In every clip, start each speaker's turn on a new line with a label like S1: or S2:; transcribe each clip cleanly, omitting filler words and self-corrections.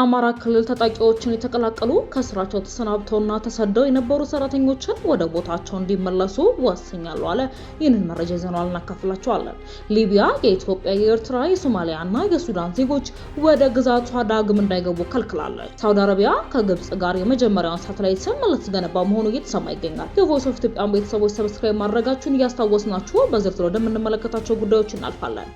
S1: አማራ ክልል ታጣቂዎችን የተቀላቀሉ ከስራቸው ተሰናብተውና ተሰደው የነበሩ ሰራተኞችን ወደ ቦታቸው እንዲመለሱ ወስኛለሁ አለ። ይህንን መረጃ ይዘናል እናካፍላችኋለን። ሊቢያ የኢትዮጵያ፣ የኤርትራ፣ የሶማሊያና የሱዳን ዜጎች ወደ ግዛቷ ዳግም እንዳይገቡ ከልክላለች። ሳውዲ አረቢያ ከግብጽ ጋር የመጀመሪያውን ሳተላይት ልትገነባ መሆኑ እየተሰማ ይገኛል። የቮይስ ኦፍ ኢትዮጵያ ቤተሰቦች ሰብስክራይብ ማድረጋችሁን እያስታወስናችሁ በዝርዝር ወደምንመለከታቸው ጉዳዮች እናልፋለን።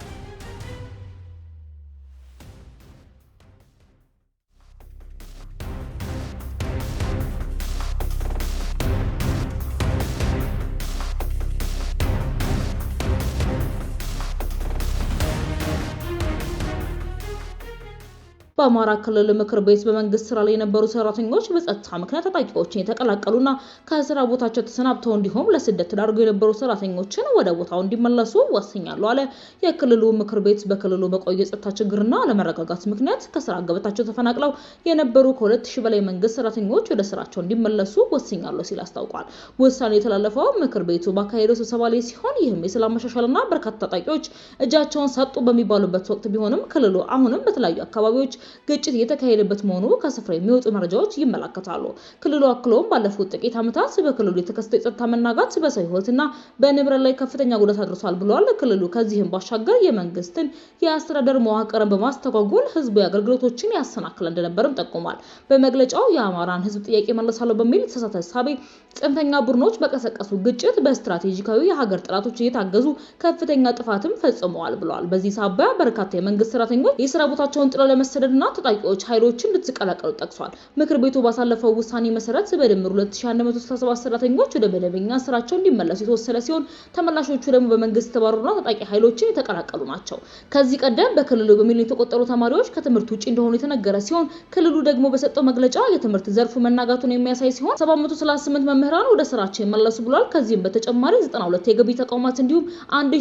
S1: በአማራ ክልል ምክር ቤት በመንግስት ስራ ላይ የነበሩ ሰራተኞች በጸጥታ ምክንያት ታጣቂዎችን የተቀላቀሉና ከስራ ቦታቸው ተሰናብተው እንዲሁም ለስደት ተዳርገው የነበሩ ሰራተኞችን ወደ ቦታው እንዲመለሱ ወስኛለሁ አለ። የክልሉ ምክር ቤት በክልሉ በቆየ የጸጥታ ችግርና አለመረጋጋት ምክንያት ከስራ ገበታቸው ተፈናቅለው የነበሩ ከ2000 በላይ መንግስት ሰራተኞች ወደ ስራቸው እንዲመለሱ ወስኛለሁ ሲል አስታውቋል። ውሳኔ የተላለፈው ምክር ቤቱ ባካሄደው ስብሰባ ላይ ሲሆን ይህም የሰላም መሻሻልና በርካታ ታጣቂዎች እጃቸውን ሰጡ በሚባሉበት ወቅት ቢሆንም ክልሉ አሁንም በተለያዩ አካባቢዎች ግጭት የተካሄደበት መሆኑ ከስፍራ የሚወጡ መረጃዎች ይመለከታሉ። ክልሉ አክሎም ባለፉት ጥቂት ዓመታት በክልሉ የተከሰተው የጸጥታ መናጋት በሰው ሕይወትና በንብረት ላይ ከፍተኛ ጉዳት አድርሷል ብሏል። ክልሉ ከዚህም ባሻገር የመንግስትን የአስተዳደር መዋቅርን በማስተጓጎል ህዝባዊ አገልግሎቶችን ያሰናክል እንደነበርም ጠቁሟል። በመግለጫው የአማራን ህዝብ ጥያቄ መለሳለሁ በሚል የተሳሳተ ሐሳብ ጽንፈኛ ቡድኖች በቀሰቀሱ ግጭት በስትራቴጂካዊ የሀገር ጠላቶች እየታገዙ ከፍተኛ ጥፋትም ፈጽመዋል ብለዋል። በዚህ ሳቢያ በርካታ የመንግስት ሰራተኞች የስራ ቦታቸውን ጥለው ለመሰደድ ታጣቂዎች ኃይሎችን እንድትቀላቀሉ ጠቅሷል። ምክር ቤቱ ባሳለፈው ውሳኔ መሰረት በድምሩ 2167 ሰራተኞች ወደ መደበኛ ስራቸው እንዲመለሱ የተወሰነ ሲሆን ተመላሾቹ ደግሞ በመንግስት ተባረሩና ታጣቂ ኃይሎችን የተቀላቀሉ ናቸው። ከዚህ ቀደም በክልሉ በሚሊዮን የተቆጠሩ ተማሪዎች ከትምህርት ውጪ እንደሆኑ የተነገረ ሲሆን ክልሉ ደግሞ በሰጠው መግለጫ የትምህርት ዘርፉ መናጋቱን የሚያሳይ ሲሆን 738 መምህራን ወደ ስራቸው ይመለሱ ብሏል። ከዚህም በተጨማሪ 92 የገቢ ተቋማት እንዲሁም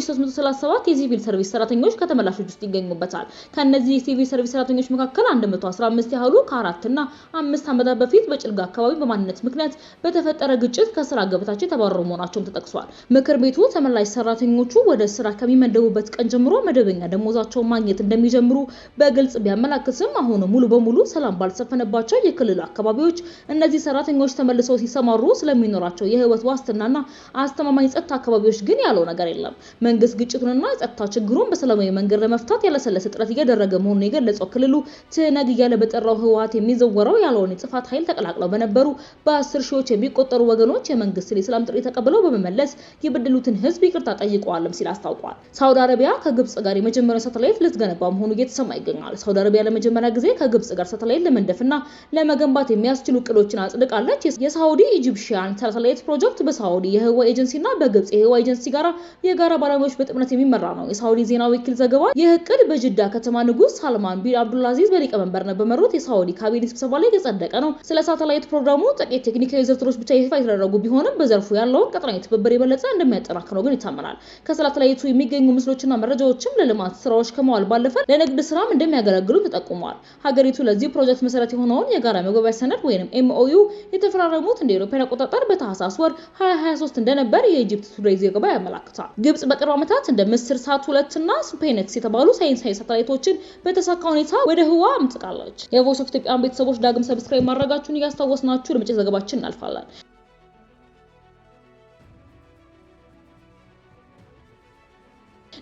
S1: 1337 የሲቪል ሰርቪስ ሰራተኞች ከተመላሾች ውስጥ ይገኙበታል። ከነዚህ የሲቪል ሰርቪስ ሰራተኞች መካከል 115 ያህሉ ከ4 እና 5 ዓመታት በፊት በጭልጋ አካባቢ በማንነት ምክንያት በተፈጠረ ግጭት ከስራ ገበታቸው የተባረሩ መሆናቸውም ተጠቅሷል። ምክር ቤቱ ተመላሽ ሰራተኞቹ ወደ ስራ ከሚመደቡበት ቀን ጀምሮ መደበኛ ደሞዛቸውን ማግኘት እንደሚጀምሩ በግልጽ ቢያመላክትም አሁን ሙሉ በሙሉ ሰላም ባልሰፈነባቸው የክልሉ አካባቢዎች እነዚህ ሰራተኞች ተመልሰው ሲሰማሩ ስለሚኖራቸው የህይወት ዋስትናና አስተማማኝ ጸጥታ አካባቢዎች ግን ያለው ነገር የለም። መንግስት ግጭቱንና የጸጥታ ችግሩን በሰላማዊ መንገድ ለመፍታት ያለሰለሰ ጥረት እያደረገ መሆኑን የገለጸው ክልሉ ትነግ እያለ በጠራው ህወሓት የሚዘወረው ያለውን የጽፋት ኃይል ተቀላቅለው በነበሩ በ10 ሺዎች የሚቆጠሩ ወገኖች የመንግስት የሰላም ጥሪ ተቀብለው በመመለስ የበደሉትን ህዝብ ይቅርታ ጠይቀዋልም ሲል አስታውቋል። ሳውዲ አረቢያ ከግብጽ ጋር የመጀመሪያው ሳተላይት ልትገነባ መሆኑ እየተሰማ ይገኛል። ሳውዲ አረቢያ ለመጀመሪያ ጊዜ ከግብጽ ጋር ሳተላይት ለመንደፍና ለመገንባት የሚያስችሉ እቅዶችን አጽድቃለች። የሳውዲ ኢጂፕሽያን ሳተላይት ፕሮጀክት በሳውዲ የህዋ ኤጀንሲና በግብጽ የህዋ ኤጀንሲ ጋራ የጋራ ባለሙያዎች በጥምረት የሚመራ ነው። የሳውዲ ዜና ወኪል ዘገባ ይህ እቅድ በጅዳ ከተማ ንጉስ ሳልማን ቢን አብዱልአዚዝ በሊቀመንበርነት በመሩት የሳውዲ ካቢኔ ስብሰባ ላይ የጸደቀ ነው። ስለ ሳተላይት ፕሮግራሙ ጥቂት ቴክኒካዊ ዝርዝሮች ብቻ ይፋ የተደረጉ ቢሆንም በዘርፉ ያለውን ቀጠናዊ ትብብር የበለጠ እንደሚያጠናክረው ግን ይታመናል። ከሳተላይቱ የሚገኙ ምስሎችና መረጃዎችም ለልማት ስራዎች ከመዋል ባለፈ ለንግድ ስራም እንደሚያገለግሉ ተጠቁሟል። ሀገሪቱ ለዚህ ፕሮጀክት መሰረት የሆነውን የጋራ መግባቢያ ሰነድ ወይንም ኤምኦዩ የተፈራረሙት እንደ አውሮፓውያን አቆጣጠር በታህሳስ ወር 2023 እንደነበር የኢጂፕት ቱዴይ ዘገባ ያመለክታል። ግብጽ በቅርብ ዓመታት እንደ ምስር ሳት 2 እና ስፔንክስ የተባሉ ሳይንሳዊ ሳተላይቶችን በተሳካ ሁኔታ ወደ ህዋ አምጥቃለች። የቮይስ ኦፍ ኢትዮጵያ ቤተሰቦች ዳግም ሰብስክራይብ ማድረጋችሁን እያስታወስናችሁ ወደ መጪው ዘገባችን እናልፋለን።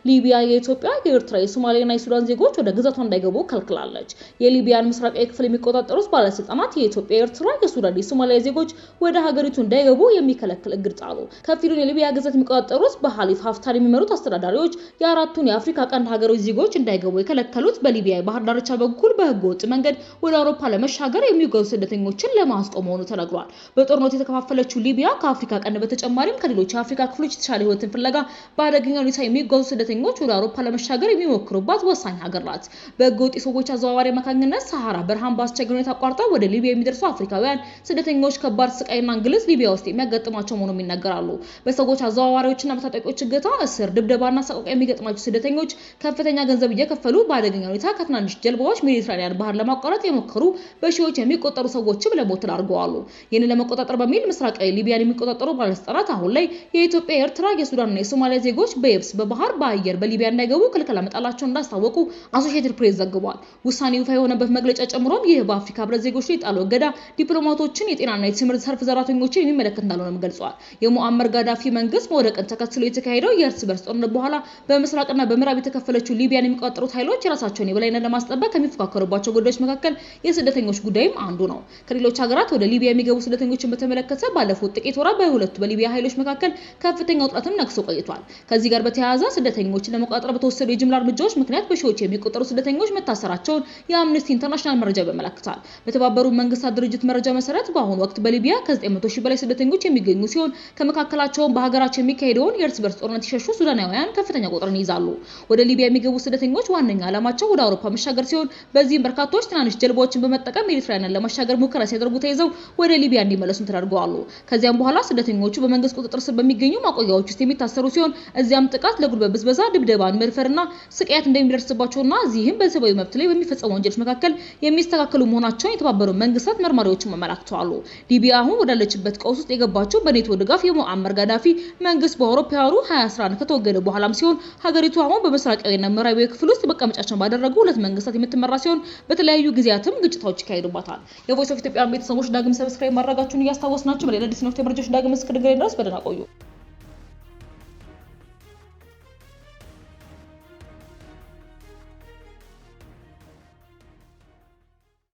S1: ሊቢያ የኢትዮጵያ፣ የኤርትራ፣ የሶማሊያና የሱዳን ዜጎች ወደ ግዛቷ እንዳይገቡ ከልክላለች። የሊቢያን ምስራቃዊ ክፍል የሚቆጣጠሩት ባለስልጣናት የኢትዮጵያ፣ የኤርትራ፣ የሱዳን፣ የሶማሊያ ዜጎች ወደ ሀገሪቱ እንዳይገቡ የሚከለክል እግድ ጣሉ። ከፊሉን የሊቢያ ግዛት የሚቆጣጠሩት በሐሊፍ ሀፍታር የሚመሩት አስተዳዳሪዎች የአራቱን የአፍሪካ ቀንድ ሀገሮች ዜጎች እንዳይገቡ የከለከሉት በሊቢያ የባህር ዳርቻ በኩል በህገወጥ መንገድ ወደ አውሮፓ ለመሻገር የሚጓዙ ስደተኞችን ለማስቆም መሆኑ ተነግሯል። በጦርነቱ የተከፋፈለችው ሊቢያ ከአፍሪካ ቀንድ በተጨማሪም ከሌሎች የአፍሪካ ክፍሎች የተሻለ ህይወትን ፍለጋ በአደገኛ ሁኔታ የሚጓዙ ስደተኞች ወደ አውሮፓ ለመሻገር የሚሞክሩባት ወሳኝ ሀገር ናት። በህገወጥ ሰዎች አዘዋዋሪ አማካኝነት ሰሃራ በረሃን በአስቸጋሪ ሁኔታ አቋርጠው ወደ ሊቢያ የሚደርሱ አፍሪካውያን ስደተኞች ከባድ ስቃይና እንግልት ሊቢያ ውስጥ የሚያጋጥማቸው መሆኑን ይናገራሉ። በሰዎች አዘዋዋሪዎችና በታጣቂዎች እገታ፣ እስር፣ ድብደባና ሰቆቃ የሚገጥማቸው ስደተኞች ከፍተኛ ገንዘብ እየከፈሉ በአደገኛ ሁኔታ ከትናንሽ ጀልባዎች ሜዲትራኒያን ባህር ለማቋረጥ የሞከሩ በሺዎች የሚቆጠሩ ሰዎችም ለሞት ተዳርገዋል። ይህንን ለመቆጣጠር በሚል ምስራቃዊ ሊቢያን የሚቆጣጠሩ ባለስልጣናት አሁን ላይ የኢትዮጵያ፣ የኤርትራ፣ የሱዳንና የሶማሊያ ዜጎች በየብስ፣ በባህር፣ በአየር በአየር በሊቢያ እንዳይገቡ ክልከላ መጣላቸውን እንዳስታወቁ አሶሺየትድ ፕሬስ ዘግቧል። ውሳኔው ይፋ የሆነበት መግለጫ ጨምሮም ይህ በአፍሪካ ህብረት ዜጎች ላይ ጣለው እገዳ ዲፕሎማቶችን፣ የጤናና የትምህርት ዘርፍ ሰራተኞችን የሚመለከት እንዳልሆነም ገልጿል። የሙአመር ጋዳፊ መንግስት መውደቅን ተከትሎ የተካሄደው የእርስ በርስ ጦርነት በኋላ በምስራቅና በምዕራብ የተከፈለችው ሊቢያን የሚቆጣጠሩት ኃይሎች የራሳቸውን የበላይነት ለማስጠበቅ ከሚፎካከሩባቸው ጉዳዮች መካከል የስደተኞች ጉዳይም አንዱ ነው። ከሌሎች ሀገራት ወደ ሊቢያ የሚገቡ ስደተኞችን በተመለከተ ባለፉት ጥቂት ወራት በሁለቱ በሊቢያ ኃይሎች መካከል ከፍተኛ ውጥረትም ነግሶ ቆይቷል። ከዚህ ጋር በተያያዘ ስደተኞችን ለመቆጣጠር በተወሰዱ የጅምላ እርምጃዎች ምክንያት በሺዎች የሚቆጠሩ ስደተኞች መታሰራቸውን የአምነስቲ ኢንተርናሽናል መረጃ ያመለክታል። በተባበሩት መንግስታት ድርጅት መረጃ መሰረት በአሁኑ ወቅት በሊቢያ ከ900 ሺህ በላይ ስደተኞች የሚገኙ ሲሆን ከመካከላቸው በሀገራቸው የሚካሄደውን የእርስ በርስ ጦርነት የሸሹ ሱዳናውያን ከፍተኛ ቁጥርን ይዛሉ። ወደ ሊቢያ የሚገቡ ስደተኞች ዋነኛ ዓላማቸው ወደ አውሮፓ መሻገር ሲሆን በዚህም በርካቶች ትናንሽ ጀልባዎችን በመጠቀም ሜዲትራኒያን ለማሻገር ሙከራ ሲያደርጉ ተይዘው ወደ ሊቢያ እንዲመለሱ ተደርገዋል። ከዚያም በኋላ ስደተኞቹ በመንግስት ቁጥጥር ስር በሚገኙ ማቆያዎች ውስጥ የሚታሰሩ ሲሆን እዚያም ጥቃት፣ ለጉልበት ብዝበዛ፣ ድብደባን፣ መድፈርና ስቃያት እንደሚደርስባቸውና እዚህም በሰብአዊ መብት ላይ በሚፈጸሙ ወንጀሎች መካከል የሚስተካከሉ መሆናቸውን የተባበሩት መንግስታት መርማሪዎችን አመላክተዋል። ሊቢያ አሁን ወዳለችበት ቀውስ ውስጥ የገባቸው በኔቶ ድጋፍ የሙአመር ጋዳፊ መንግስት በአውሮፓውያኑ 2011 ከተወገደ በኋላም ሲሆን ሀገሪቱ አሁን በምስራቃዊና ምዕራባዊ ክፍል ውስጥ መቀመጫቸውን ባደረጉ ሁለት መንግስታት የምትመራ ሲሆን በተለያዩ ጊዜያትም ግጭቶች ይካሄዱባታል። የቮይስ ኦፍ ኢትዮጵያ ቤተሰቦች ዳግም ሰብስክራይብ ማድረጋችሁን እያስታወስናችሁ በሌላ አዲስ መረጃዎች ዳግም እስክንገናኝ ድረስ በደህና ቆዩ።